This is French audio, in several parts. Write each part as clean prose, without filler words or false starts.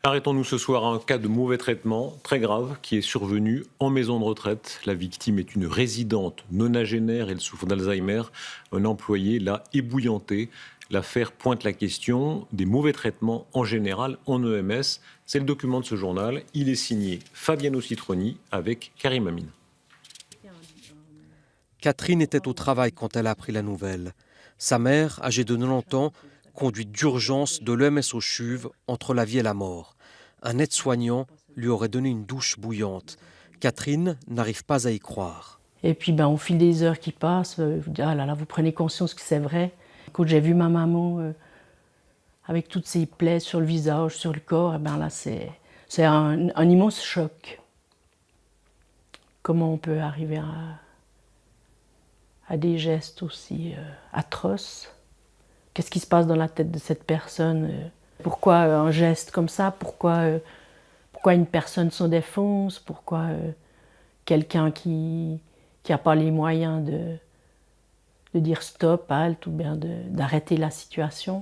Arrêtons-nous ce soir à un cas de mauvais traitement très grave qui est survenu en maison de retraite. La victime est une résidente nonagénaire, elle souffre d'Alzheimer. Un employé l'a ébouillanté. L'affaire pointe la question des mauvais traitements en général en EMS. C'est le document de ce journal. Il est signé Fabiano Citroni avec Karim Amin. Catherine était au travail quand elle a appris la nouvelle. Sa mère, âgée de 90 ans, conduite d'urgence de l'EMS au CHUV entre la vie et la mort. Un aide-soignant lui aurait donné une douche bouillante. Catherine n'arrive pas à y croire. Et puis au fil des heures qui passent, vous dites, ah là là, vous prenez conscience que c'est vrai. Quand j'ai vu ma maman avec toutes ses plaies sur le visage, sur le corps, et là c'est un immense choc. Comment on peut arriver à des gestes aussi atroces? Qu'est-ce qui se passe dans la tête de cette personne? Pourquoi un geste comme ça? Pourquoi une personne s'en défonce? Pourquoi quelqu'un qui n'a pas les moyens de dire stop, halte, ou bien d'arrêter la situation?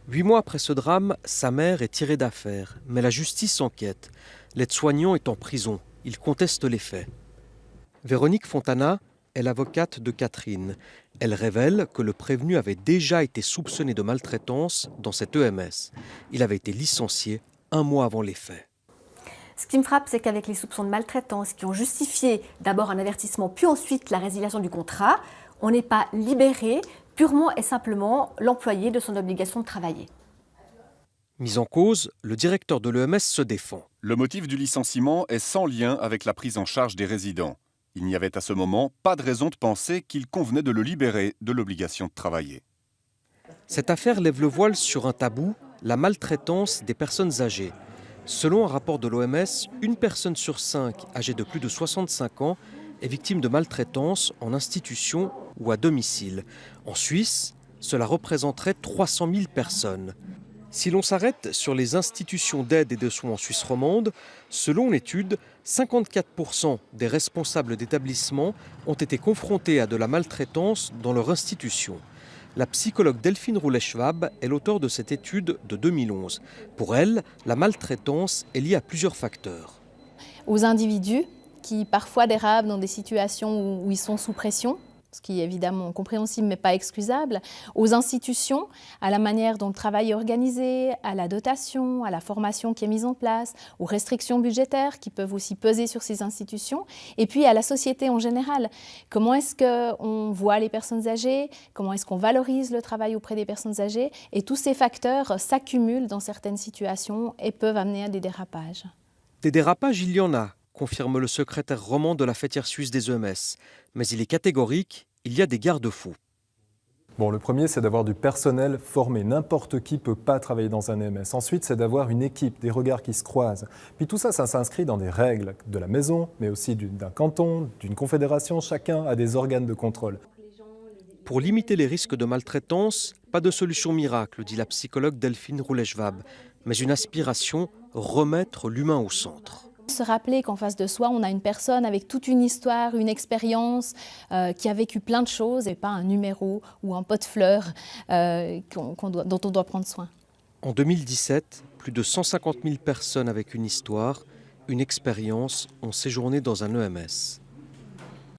8 mois après ce drame, sa mère est tirée d'affaire, mais la justice enquête. L'aide-soignant est en prison, il conteste les faits. Véronique Fontana est l'avocate de Catherine. Elle révèle que le prévenu avait déjà été soupçonné de maltraitance dans cette EMS. Il avait été licencié 1 mois avant les faits. Ce qui me frappe, c'est qu'avec les soupçons de maltraitance qui ont justifié d'abord un avertissement, puis ensuite la résiliation du contrat, on n'est pas libéré purement et simplement l'employé de son obligation de travailler. Mis en cause, le directeur de l'EMS se défend. Le motif du licenciement est sans lien avec la prise en charge des résidents. Il n'y avait à ce moment pas de raison de penser qu'il convenait de le libérer de l'obligation de travailler. Cette affaire lève le voile sur un tabou, la maltraitance des personnes âgées. Selon un rapport de l'OMS, 1 personne sur 5 âgée de plus de 65 ans est victime de maltraitance en institution ou à domicile. En Suisse, cela représenterait 300 000 personnes. Si l'on s'arrête sur les institutions d'aide et de soins en Suisse romande, selon l'étude, 54% des responsables d'établissements ont été confrontés à de la maltraitance dans leur institution. La psychologue Delphine Roulet-Schwab est l'auteure de cette étude de 2011. Pour elle, la maltraitance est liée à plusieurs facteurs. Aux individus qui parfois dérapent dans des situations où ils sont sous pression, ce qui est évidemment compréhensible mais pas excusable, aux institutions, à la manière dont le travail est organisé, à la dotation, à la formation qui est mise en place, aux restrictions budgétaires qui peuvent aussi peser sur ces institutions, et puis à la société en général. Comment est-ce qu'on voit les personnes âgées? Comment est-ce qu'on valorise le travail auprès des personnes âgées? Et tous ces facteurs s'accumulent dans certaines situations et peuvent amener à des dérapages. Des dérapages, il y en a, confirme le secrétaire roman de la fêtière suisse des EMS. Mais il est catégorique, il y a des garde-fous. Bon, le premier, c'est d'avoir du personnel formé. N'importe qui ne peut pas travailler dans un EMS. Ensuite, c'est d'avoir une équipe, des regards qui se croisent. Puis tout ça, ça s'inscrit dans des règles de la maison, mais aussi d'un canton, d'une confédération. Chacun a des organes de contrôle. Pour limiter les risques de maltraitance, pas de solution miracle, dit la psychologue Delphine Roulet-Schwab, mais une aspiration, remettre l'humain au centre. Se rappeler qu'en face de soi, on a une personne avec toute une histoire, une expérience, qui a vécu plein de choses et pas un numéro ou un pot de fleurs dont on doit prendre soin. En 2017, plus de 150 000 personnes avec une histoire, une expérience ont séjourné dans un EMS.